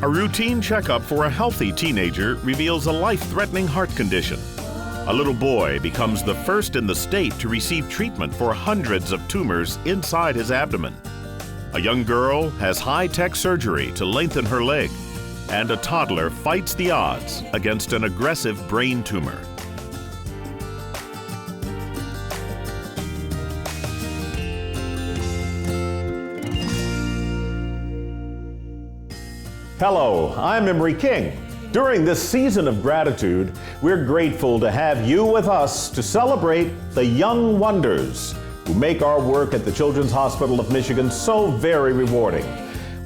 A routine checkup for a healthy teenager reveals a life-threatening heart condition. A little boy becomes the first in the state to receive treatment for hundreds of tumors inside his abdomen. A young girl has high-tech surgery to lengthen her leg, and a toddler fights the odds against an aggressive brain tumor. Hello, I'm Emery King. During this season of gratitude, we're grateful to have you with us to celebrate the young wonders who make our work at the Children's Hospital of Michigan so very rewarding.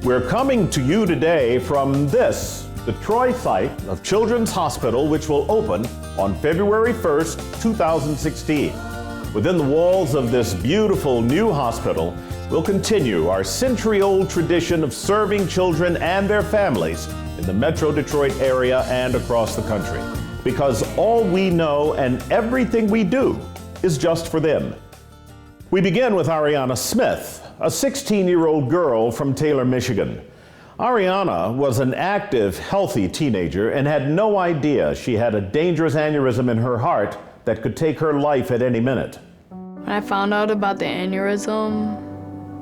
We're coming to you today from the Troy site of Children's Hospital, which will open on February 1st, 2016. Within the walls of this beautiful new hospital, we'll continue our century-old tradition of serving children and their families in the Metro Detroit area and across the country. Because all we know and everything we do is just for them. We begin with Ariana Smith, a 16-year-old girl from Taylor, Michigan. Ariana was an active, healthy teenager and had no idea she had a dangerous aneurysm in her heart that could take her life at any minute. When I found out about the aneurysm,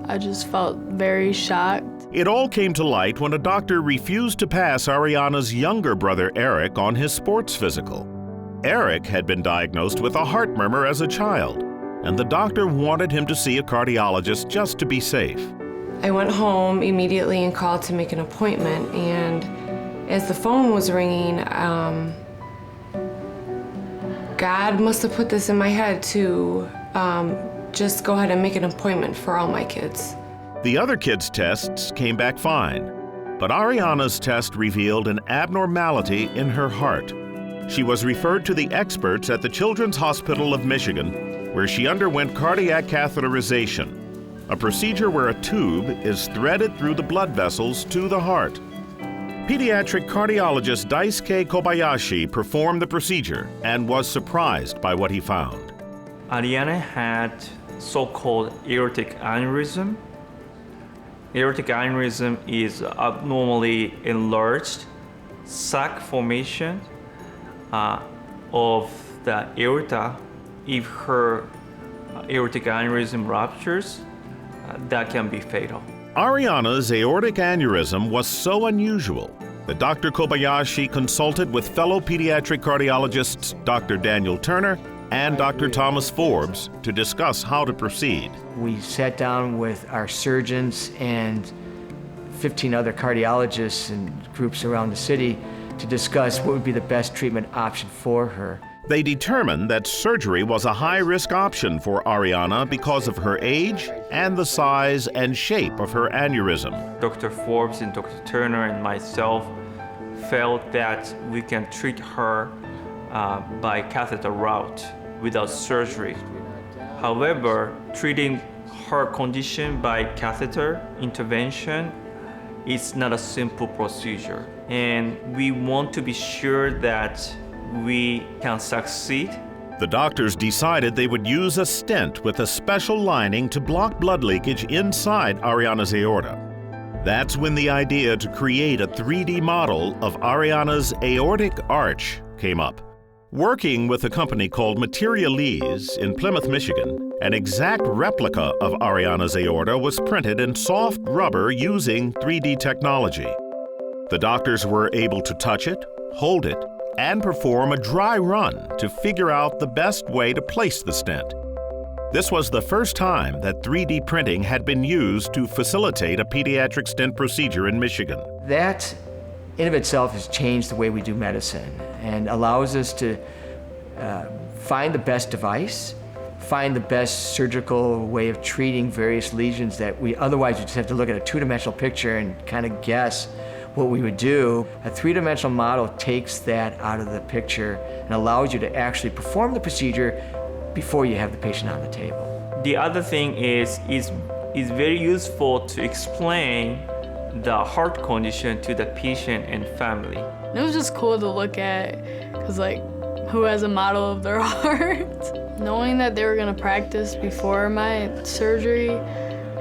I just felt very shocked. It all came to light when a doctor refused to pass Ariana's younger brother Eric on his sports physical. Eric had been diagnosed with a heart murmur as a child, and the doctor wanted him to see a cardiologist just to be safe. I went home immediately and called to make an appointment, and as the phone was ringing, God must have put this in my head to just go ahead and make an appointment for all my kids. The other kids' tests came back fine, but Ariana's test revealed an abnormality in her heart. She was referred to the experts at the Children's Hospital of Michigan, where she underwent cardiac catheterization, a procedure where a tube is threaded through the blood vessels to the heart. Pediatric cardiologist Daisuke Kobayashi performed the procedure and was surprised by what he found. Ariana had so-called aortic aneurysm. Aortic aneurysm is abnormally enlarged sac formation of the aorta. If her aortic aneurysm ruptures, that can be fatal. Ariana's aortic aneurysm was so unusual that Dr. Kobayashi consulted with fellow pediatric cardiologists Dr. Daniel Turner and Dr. Thomas Forbes to discuss how to proceed. We sat down with our surgeons and 15 other cardiologists and groups around the city to discuss what would be the best treatment option for her. They determined that surgery was a high-risk option for Ariana because of her age and the size and shape of her aneurysm. Dr. Forbes and Dr. Turner and myself felt that we can treat her by catheter route without surgery. However, treating her condition by catheter intervention is not a simple procedure, and we want to be sure that we can succeed. The doctors decided they would use a stent with a special lining to block blood leakage inside Ariana's aorta. That's when the idea to create a 3D model of Ariana's aortic arch came up. Working with a company called Materialise in Plymouth, Michigan, an exact replica of Ariana's aorta was printed in soft rubber using 3D technology. The doctors were able to touch it, hold it, and perform a dry run to figure out the best way to place the stent. This was the first time that 3D printing had been used to facilitate a pediatric stent procedure in Michigan. That in of itself has changed the way we do medicine and allows us to find the best device, find the best surgical way of treating various lesions that we otherwise would just have to look at a two-dimensional picture and kind of guess what we would do. A three-dimensional model takes that out of the picture and allows you to actually perform the procedure before you have the patient on the table. The other thing is very useful to explain the heart condition to the patient and family. It was just cool to look at, because who has a model of their heart? Knowing that they were gonna practice before my surgery,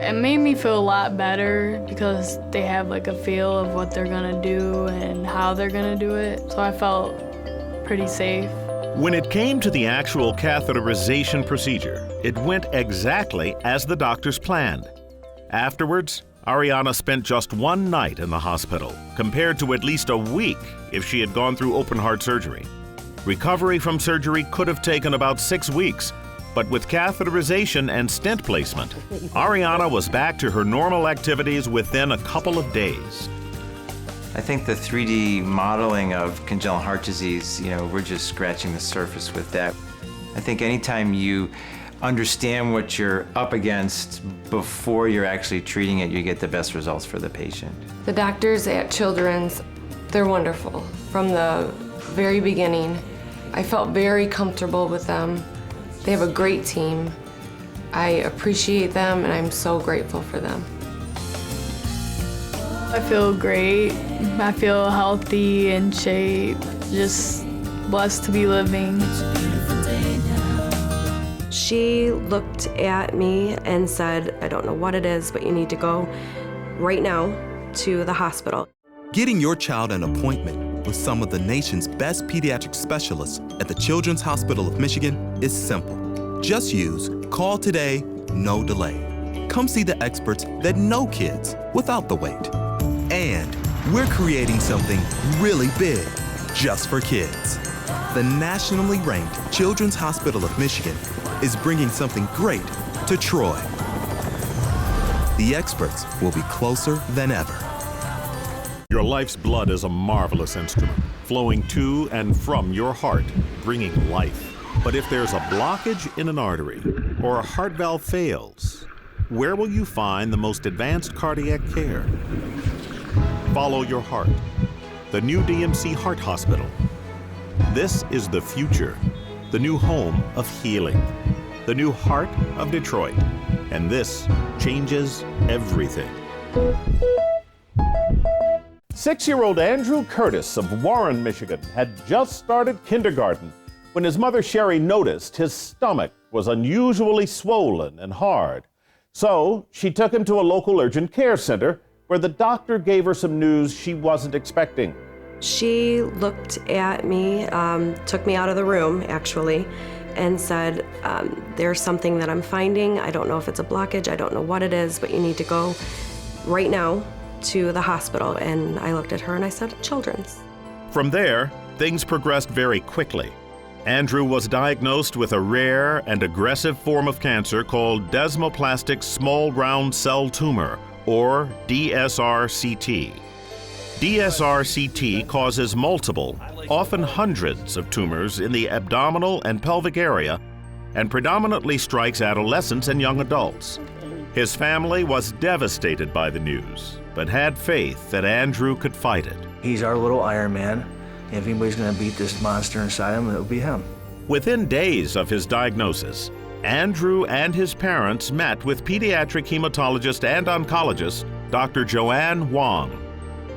It made me feel a lot better because they have like a feel of what they're gonna do and how they're gonna do it. So I felt pretty safe. When it came to the actual catheterization procedure, it went exactly as the doctors planned. Afterwards, Ariana spent just one night in the hospital, compared to at least a week if she had gone through open heart surgery. Recovery from surgery could have taken about 6 weeks, but with catheterization and stent placement, Ariana was back to her normal activities within a couple of days. I think the 3D modeling of congenital heart disease, we're just scratching the surface with that. I think anytime you understand what you're up against before you're actually treating it, you get the best results for the patient. The doctors at Children's, they're wonderful. From the very beginning, I felt very comfortable with them. They have a great team. I appreciate them and I'm so grateful for them. I feel great. I feel healthy, in shape, just blessed to be living. She looked at me and said, I don't know what it is, but you need to go right now to the hospital. Getting your child an appointment with some of the nation's best pediatric specialists at the Children's Hospital of Michigan is simple. Just use Call Today, No Delay. Come see the experts that know kids without the wait. And we're creating something really big just for kids. The nationally ranked Children's Hospital of Michigan is bringing something great to Troy. The experts will be closer than ever. Your life's blood is a marvelous instrument, flowing to and from your heart, bringing life. But if there's a blockage in an artery or a heart valve fails, where will you find the most advanced cardiac care? Follow your heart. The new DMC Heart Hospital. This is the future, the new home of healing, the new heart of Detroit. And this changes everything. 6-year-old Andrew Curtis of Warren, Michigan, had just started kindergarten when his mother Sherry noticed his stomach was unusually swollen and hard. So she took him to a local urgent care center where the doctor gave her some news she wasn't expecting. She looked at me, took me out of the room, actually, and said, there's something that I'm finding. I don't know if it's a blockage. I don't know what it is, but you need to go right now to the hospital. And I looked at her and I said, Children's. From there, things progressed very quickly. Andrew was diagnosed with a rare and aggressive form of cancer called desmoplastic small round cell tumor, or DSRCT. DSRCT causes multiple, often hundreds of tumors in the abdominal and pelvic area and predominantly strikes adolescents and young adults. His family was devastated by the news, but had faith that Andrew could fight it. He's our little Iron Man. If anybody's going to beat this monster inside him, it'll be him. Within days of his diagnosis, Andrew and his parents met with pediatric hematologist and oncologist, Dr. Joanne Wong.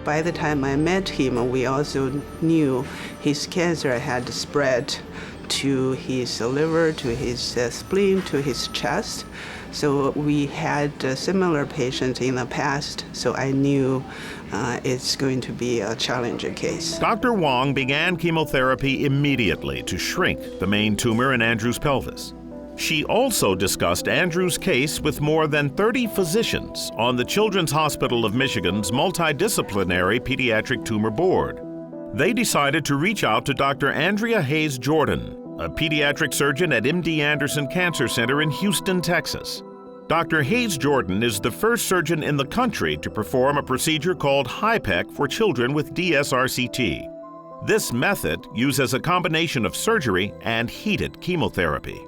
By the time I met him, we also knew his cancer had spread to his liver, to his spleen, to his chest. So we had similar patients in the past, so I knew it's going to be a challenging case. Dr. Wong began chemotherapy immediately to shrink the main tumor in Andrew's pelvis. She also discussed Andrew's case with more than 30 physicians on the Children's Hospital of Michigan's multidisciplinary pediatric tumor board. They decided to reach out to Dr. Andrea Hayes Jordan, a pediatric surgeon at MD Anderson Cancer Center in Houston, Texas. Dr. Hayes Jordan is the first surgeon in the country to perform a procedure called HIPEC for children with DSRCT. This method uses a combination of surgery and heated chemotherapy.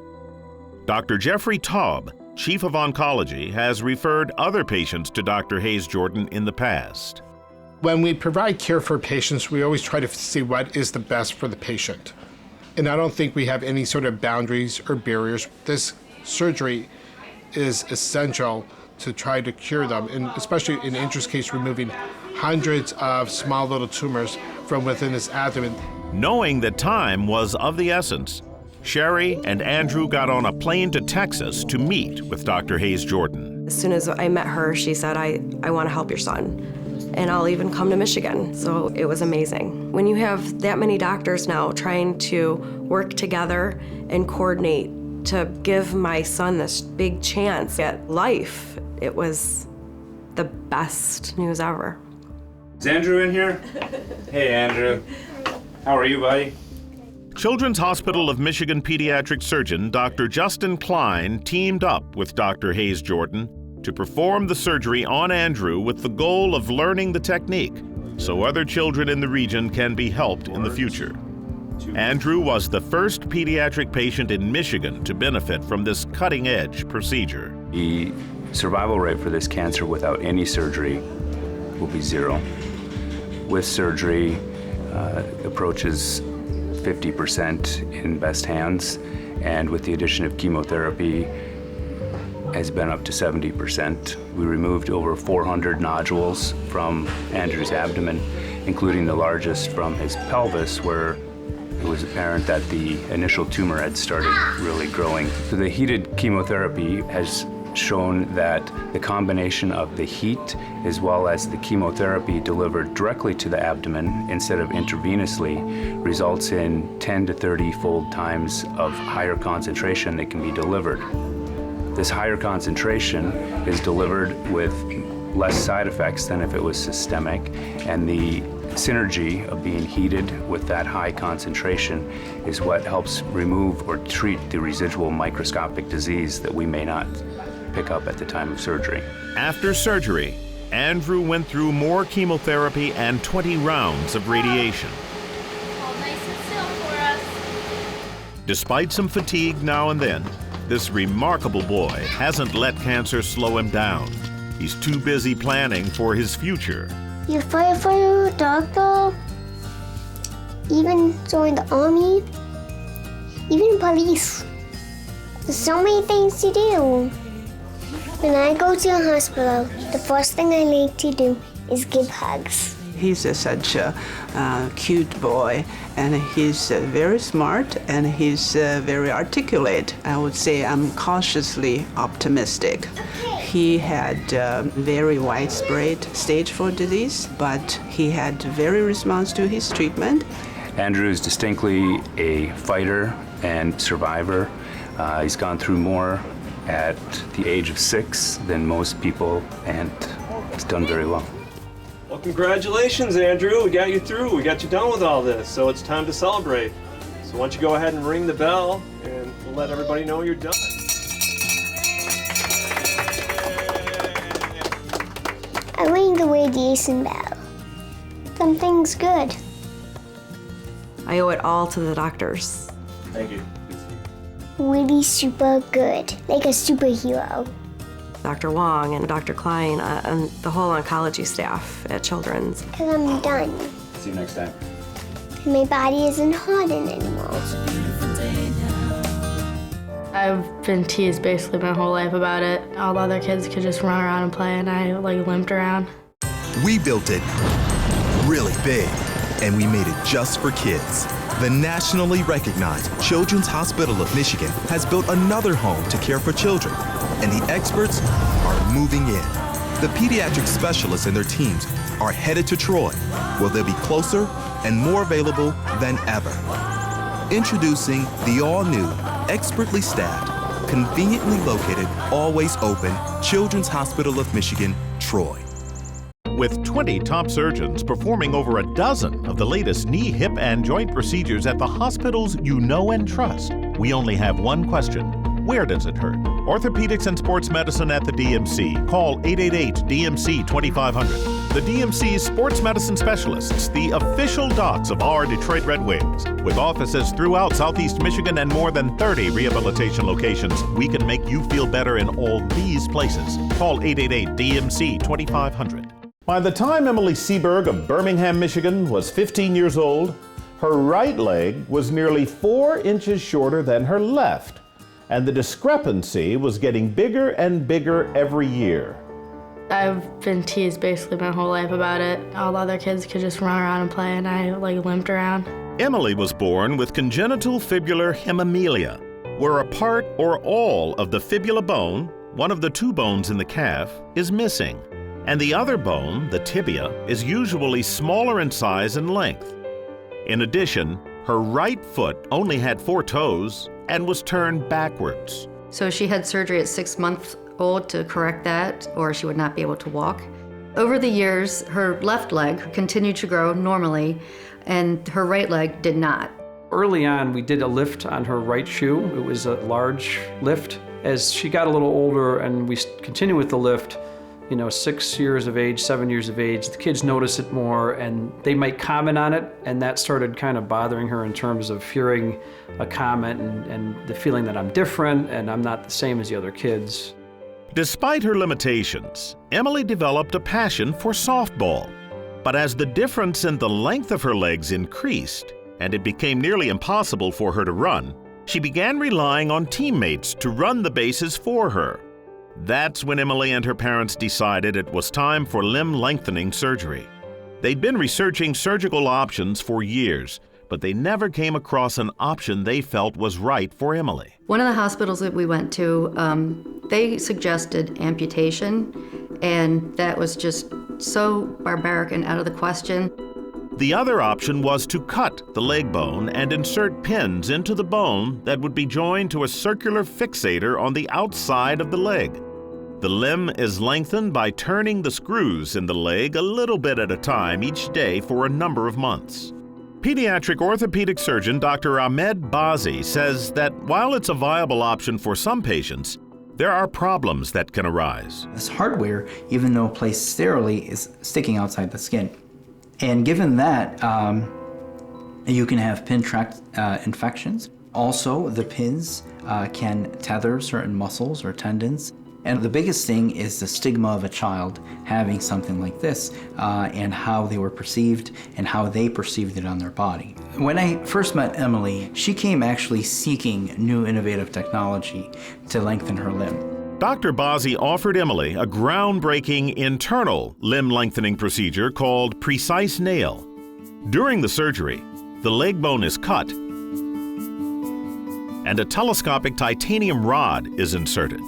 Dr. Jeffrey Taub, Chief of Oncology, has referred other patients to Dr. Hayes Jordan in the past. When we provide care for patients, we always try to see what is the best for the patient. And I don't think we have any sort of boundaries or barriers. This surgery is essential to try to cure them, and especially in Andrew's case, removing hundreds of small little tumors from within his abdomen. Knowing that time was of the essence, Sherry and Andrew got on a plane to Texas to meet with Dr. Hayes Jordan. As soon as I met her, she said, I want to help your son, and I'll even come to Michigan. So it was amazing. When you have that many doctors now trying to work together and coordinate to give my son this big chance at life, it was the best news ever. Is Andrew in here? Hey, Andrew. How are you, buddy? Children's Hospital of Michigan pediatric surgeon Dr. Justin Klein teamed up with Dr. Hayes Jordan to perform the surgery on Andrew with the goal of learning the technique so other children in the region can be helped in the future. Andrew was the first pediatric patient in Michigan to benefit from this cutting-edge procedure. The survival rate for this cancer without any surgery will be 0. With surgery, approaches 50% in best hands, and with the addition of chemotherapy, has been up to 70%. We removed over 400 nodules from Andrew's abdomen, including the largest from his pelvis, where it was apparent that the initial tumor had started really growing. So the heated chemotherapy has shown that the combination of the heat as well as the chemotherapy delivered directly to the abdomen instead of intravenously results in 10 to 30-fold times of higher concentration that can be delivered. This higher concentration is delivered with less side effects than if it was systemic, and the synergy of being heated with that high concentration is what helps remove or treat the residual microscopic disease that we may not pick up at the time of surgery. After surgery, Andrew went through more chemotherapy and 20 rounds of radiation. Hold nice and still for us. Despite some fatigue now and then, this remarkable boy hasn't let cancer slow him down. He's too busy planning for his future. You're firefighter, doctor, even joined the army, even police. There's so many things to do. When I go to the hospital, the first thing I like to do is give hugs. He's such a cute boy, and he's very smart, and he's very articulate. I would say I'm cautiously optimistic. He had very widespread stage 4 disease, but he had very response to his treatment. Andrew is distinctly a fighter and survivor. He's gone through more at the age of 6 than most people, and he's done very well. Well, congratulations, Andrew. We got you through. We got you done with all this, so it's time to celebrate. So why don't you go ahead and ring the bell, and we'll let everybody know you're done. I rang the radiation bell. Something's good. I owe it all to the doctors. Thank you. Really super good, like a superhero. Dr. Wong and Dr. Klein and the whole oncology staff at Children's. Because I'm done. See you next time. My body isn't hardened anymore. I've been teased basically my whole life about it. All the other kids could just run around and play, and I limped around. We built it really big, and we made it just for kids. The nationally recognized Children's Hospital of Michigan has built another home to care for children, and the experts are moving in. The pediatric specialists and their teams are headed to Troy, where they'll be closer and more available than ever. Introducing the all-new, expertly staffed, conveniently located, always open Children's Hospital of Michigan, Troy. With 20 top surgeons performing over a dozen of the latest knee, hip, and joint procedures at the hospitals you know and trust, we only have one question. Where does it hurt? Orthopedics and sports medicine at the DMC. Call 888-DMC-2500. The DMC's sports medicine specialists, the official docs of our Detroit Red Wings. With offices throughout Southeast Michigan and more than 30 rehabilitation locations, we can make you feel better in all these places. Call 888-DMC-2500. By the time Emily Seberg of Birmingham, Michigan was 15 years old, her right leg was nearly 4 inches shorter than her left, and the discrepancy was getting bigger and bigger every year. I've been teased basically my whole life about it. All the other kids could just run around and play, and I limped around. Emily was born with congenital fibular hemimelia, where a part or all of the fibula bone, one of the two bones in the calf is missing, and the other bone, the tibia, is usually smaller in size and length. In addition, her right foot only had 4 toes and was turned backwards. So she had surgery at 6 months old to correct that, or she would not be able to walk. Over the years, her left leg continued to grow normally, and her right leg did not. Early on, we did a lift on her right shoe. It was a large lift. As she got a little older and we continued with the lift, 6 years of age, 7 years of age, the kids notice it more and they might comment on it, and that started kind of bothering her in terms of hearing a comment and the feeling that I'm different and I'm not the same as the other kids. Despite her limitations, Emily developed a passion for softball. But as the difference in the length of her legs increased and it became nearly impossible for her to run, she began relying on teammates to run the bases for her. That's when Emily and her parents decided it was time for limb lengthening surgery. They'd been researching surgical options for years, but they never came across an option they felt was right for Emily. One of the hospitals that we went to, they suggested amputation, and that was just so barbaric and out of the question. The other option was to cut the leg bone and insert pins into the bone that would be joined to a circular fixator on the outside of the leg. The limb is lengthened by turning the screws in the leg a little bit at a time each day for a number of months. Pediatric orthopedic surgeon Dr. Ahmed Bazi says that while it's a viable option for some patients, there are problems that can arise. This hardware, even though placed sterilely, is sticking outside the skin. And given that, you can have pin tract infections. Also, the pins can tether certain muscles or tendons. And the biggest thing is the stigma of a child having something like this and how they were perceived and how they perceived it on their body. When I first met Emily, she came actually seeking new innovative technology to lengthen her limb. Dr. Bazi offered Emily a groundbreaking internal limb lengthening procedure called precise nail. During the surgery, the leg bone is cut and a telescopic titanium rod is inserted.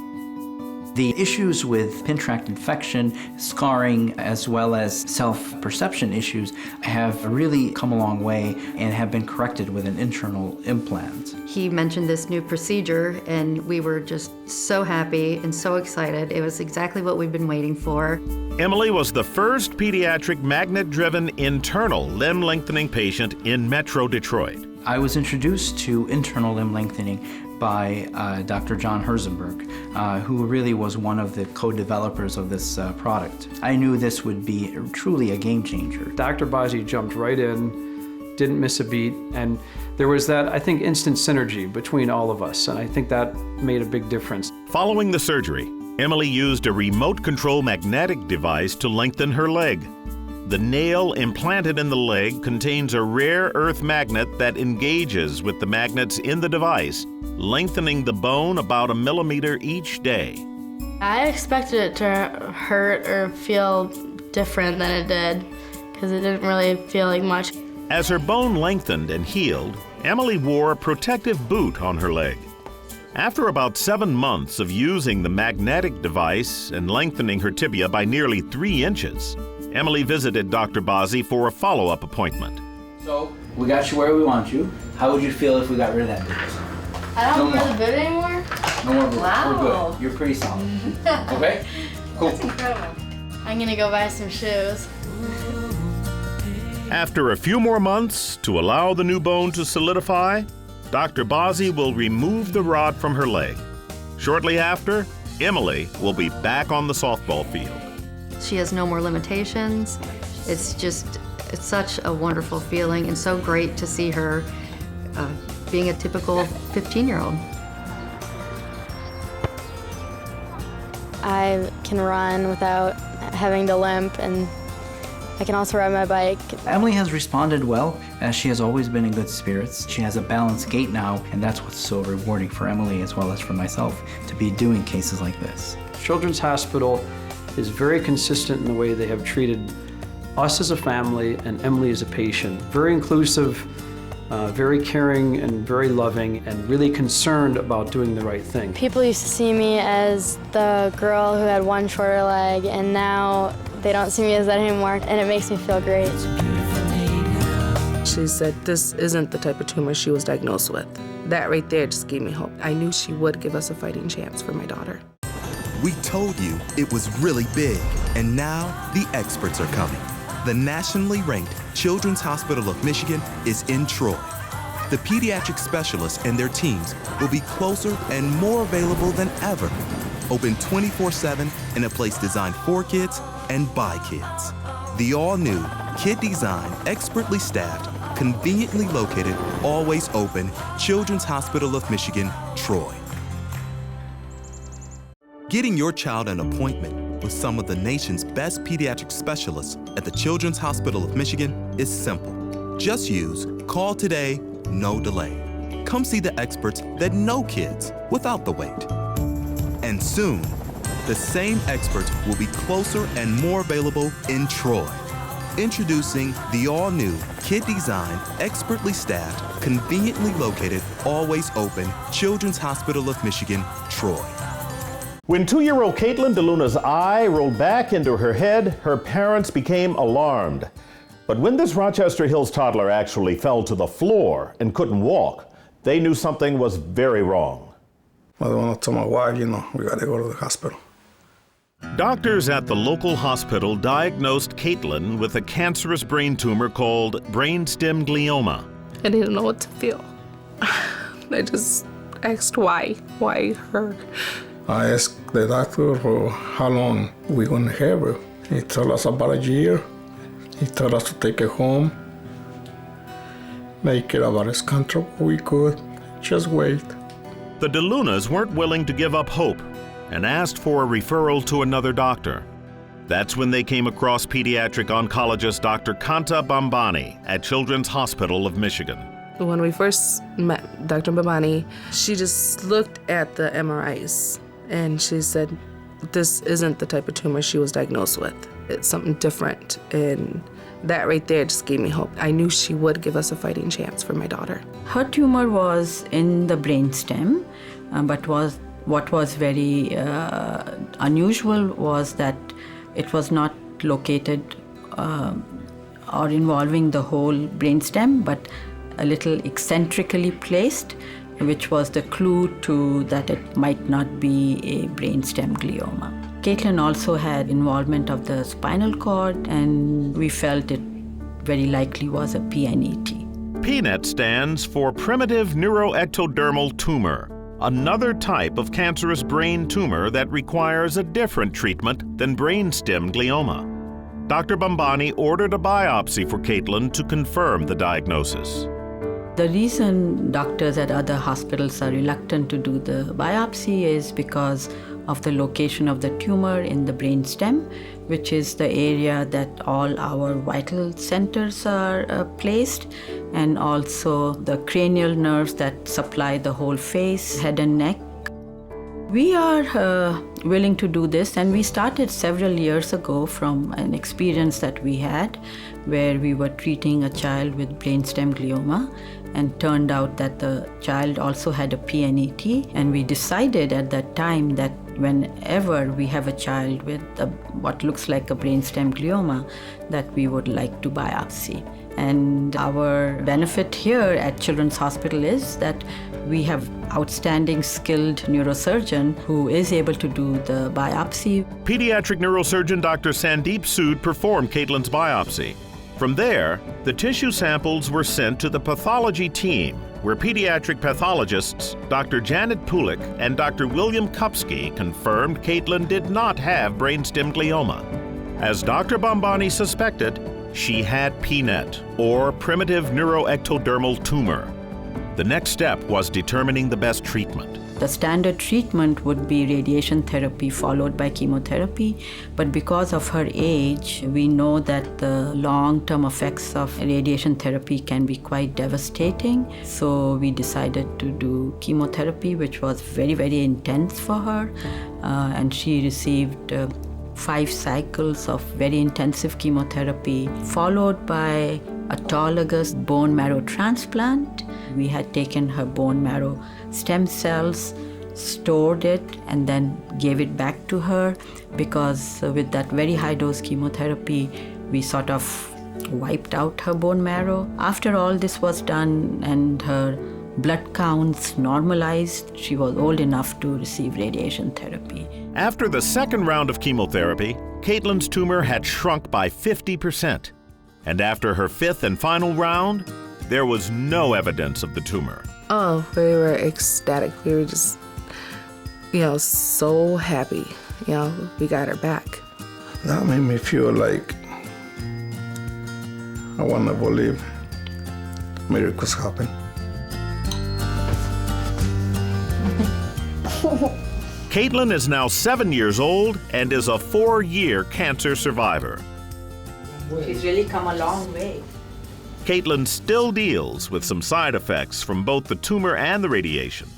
The issues with pin tract infection, scarring, as well as self-perception issues have really come a long way and have been corrected with an internal implant. He mentioned this new procedure and we were just so happy and so excited. It was exactly what we've been waiting for. Emily was the first pediatric magnet-driven internal limb lengthening patient in Metro Detroit. I was introduced to internal limb lengthening by Dr. John Herzenberg, who really was one of the co-developers of this product. I knew this would be truly a game changer. Dr. Bazi jumped right in, didn't miss a beat, and there was that, I think, instant synergy between all of us, and I think that made a big difference. Following the surgery, Emily used a remote control magnetic device to lengthen her leg. The nail implanted in the leg contains a rare earth magnet that engages with the magnets in the device, lengthening the bone about 1 millimeter each day. I expected it to hurt or feel different than it did, because it didn't really feel like much. As her bone lengthened and healed, Emily wore a protective boot on her leg. After about 7 months of using the magnetic device and lengthening her tibia by nearly 3 inches, Emily visited Dr. Bazi for a follow-up appointment. So, we got you where we want you. How would you feel if we got rid of that boot? I don't wear the boot anymore? No more boot. Wow. We're good. You're pretty solid. Okay? Cool. That's incredible. I'm gonna go buy some shoes. After a few more months to allow the new bone to solidify, Dr. Bazi will remove the rod from her leg. Shortly after, Emily will be back on the softball field. She has no more limitations. It's such a wonderful feeling and so great to see her being a typical 15-year-old. I can run without having to limp, and I can also ride my bike. Emily has responded well, as she has always been in good spirits. She has a balanced gait now, and that's what's so rewarding for Emily as well as for myself, to be doing cases like this. Children's Hospital is very consistent in the way they have treated us as a family and Emily as a patient. Very inclusive, very caring and very loving and really concerned about doing the right thing. People used to see me as the girl who had one shorter leg, and now they don't see me as that anymore, and it makes me feel great. She said this isn't the type of tumor she was diagnosed with. That right there just gave me hope. I knew she would give us a fighting chance for my daughter. We told you it was really big, and now the experts are coming. The nationally ranked Children's Hospital of Michigan is in Troy. The pediatric specialists and their teams will be closer and more available than ever. Open 24/7 in a place designed for kids and by kids. The all-new, kid-designed, expertly staffed, conveniently located, always open Children's Hospital of Michigan, Troy. Getting your child an appointment with some of the nation's best pediatric specialists at the Children's Hospital of Michigan is simple. Just use Call Today, No Delay. Come see the experts that know kids without the wait. And soon, the same experts will be closer and more available in Troy. Introducing the all-new, kid-designed, expertly staffed, conveniently located, always open Children's Hospital of Michigan, Troy. When 2-year-old Caitlyn DeLuna's eye rolled back into her head, her parents became alarmed. But when this Rochester Hills toddler actually fell to the floor and couldn't walk, they knew something was very wrong. I don't want to tell my wife, we got to go to the hospital. Doctors at the local hospital diagnosed Caitlyn with a cancerous brain tumor called brainstem glioma. I didn't know what to feel. I just asked why her. I asked the doctor for how long we're going to have her. He told us about a year. He told us to take her home, make it about as comfortable we could, just wait. The DeLunas weren't willing to give up hope and asked for a referral to another doctor. That's when they came across pediatric oncologist Dr. Kanta Bambani at Children's Hospital of Michigan. When we first met Dr. Bambani, she just looked at the MRIs and she said, this isn't the type of tumor she was diagnosed with. It's something different. And that right there just gave me hope. I knew she would give us a fighting chance for my daughter. Her tumor was in the brainstem, but what was very unusual was that it was not located or involving the whole brainstem, but a little eccentrically placed, which was the clue to that it might not be a brainstem glioma. Caitlyn also had involvement of the spinal cord, and we felt it very likely was a PNET. PNET stands for primitive neuroectodermal tumor, another type of cancerous brain tumor that requires a different treatment than brainstem glioma. Dr. Bambani ordered a biopsy for Caitlyn to confirm the diagnosis. The reason doctors at other hospitals are reluctant to do the biopsy is because of the location of the tumor in the brainstem, which is the area that all our vital centers are placed, and also the cranial nerves that supply the whole face, head and neck. We are willing to do this, and we started several years ago from an experience that we had where we were treating a child with brainstem glioma, and turned out that the child also had a PNET, and we decided at that time that whenever we have a child with what looks like a brainstem glioma, that we would like to biopsy. And our benefit here at Children's Hospital is that we have outstanding skilled neurosurgeon who is able to do the biopsy. Pediatric neurosurgeon Dr. Sandeep Sood performed Caitlyn's biopsy. From there, the tissue samples were sent to the pathology team, where pediatric pathologists Dr. Janet Pulick and Dr. William Kupsky confirmed Caitlyn did not have brainstem glioma. As Dr. Bambani suspected, she had PNET, or primitive neuroectodermal tumor. The next step was determining the best treatment. The standard treatment would be radiation therapy followed by chemotherapy, but because of her age, we know that the long-term effects of radiation therapy can be quite devastating. So we decided to do chemotherapy, which was very, very intense for her, and she received 5 cycles of very intensive chemotherapy, followed by autologous bone marrow transplant. We had taken her bone marrow stem cells, stored it, and then gave it back to her because with that very high dose chemotherapy, we sort of wiped out her bone marrow. After all this was done and her blood counts normalized, she was old enough to receive radiation therapy. After the second round of chemotherapy, Caitlyn's tumor had shrunk by 50%. And after her 5th and final round, there was no evidence of the tumor. Oh, we were ecstatic. We were just, so happy. We got her back. That made me feel like I want to believe miracles happen. Caitlyn is now 7 years old and is a 4-year cancer survivor. She's really come a long way. Caitlyn still deals with some side effects from both the tumor and the radiation.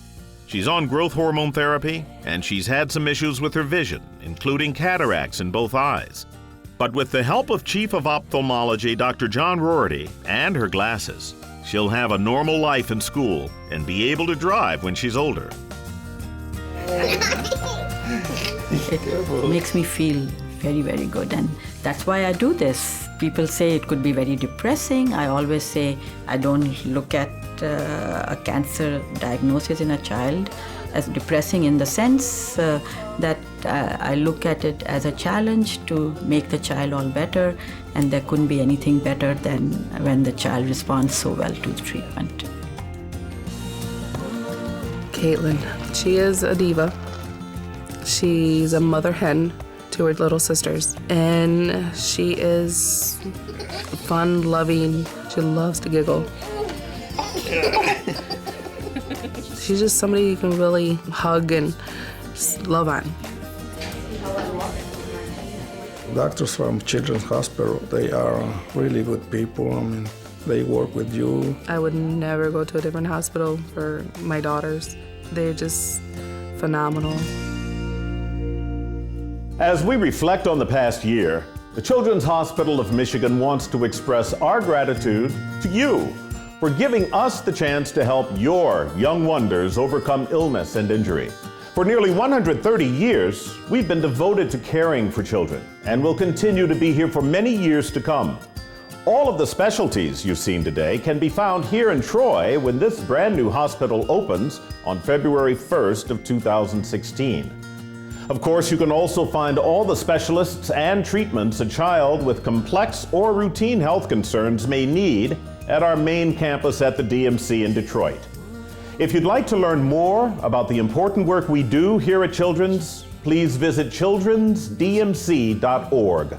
She's on growth hormone therapy, and she's had some issues with her vision, including cataracts in both eyes. But with the help of Chief of Ophthalmology Dr. John Rorty and her glasses, she'll have a normal life in school and be able to drive when she's older. It makes me feel very, very good, and that's why I do this. People say it could be very depressing. I always say I don't look at a cancer diagnosis in a child as depressing in the sense that I look at it as a challenge to make the child all better, and there couldn't be anything better than when the child responds so well to the treatment. Caitlyn, she is a diva. She's a mother hen to her little sisters, and she is fun, loving. She loves to giggle. She's just somebody you can really hug and just love on. Doctors from Children's Hospital, they are really good people. I mean, they work with you. I would never go to a different hospital for my daughters. They're just phenomenal. As we reflect on the past year, the Children's Hospital of Michigan wants to express our gratitude to you for giving us the chance to help your young wonders overcome illness and injury. For nearly 130 years, we've been devoted to caring for children and will continue to be here for many years to come. All of the specialties you've seen today can be found here in Troy when this brand new hospital opens on February 1st of 2016. Of course, you can also find all the specialists and treatments a child with complex or routine health concerns may need at our main campus at the DMC in Detroit. If you'd like to learn more about the important work we do here at Children's, please visit childrensdmc.org,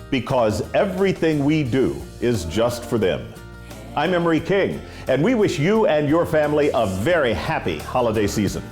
because everything we do is just for them. I'm Emery King, and we wish you and your family a very happy holiday season.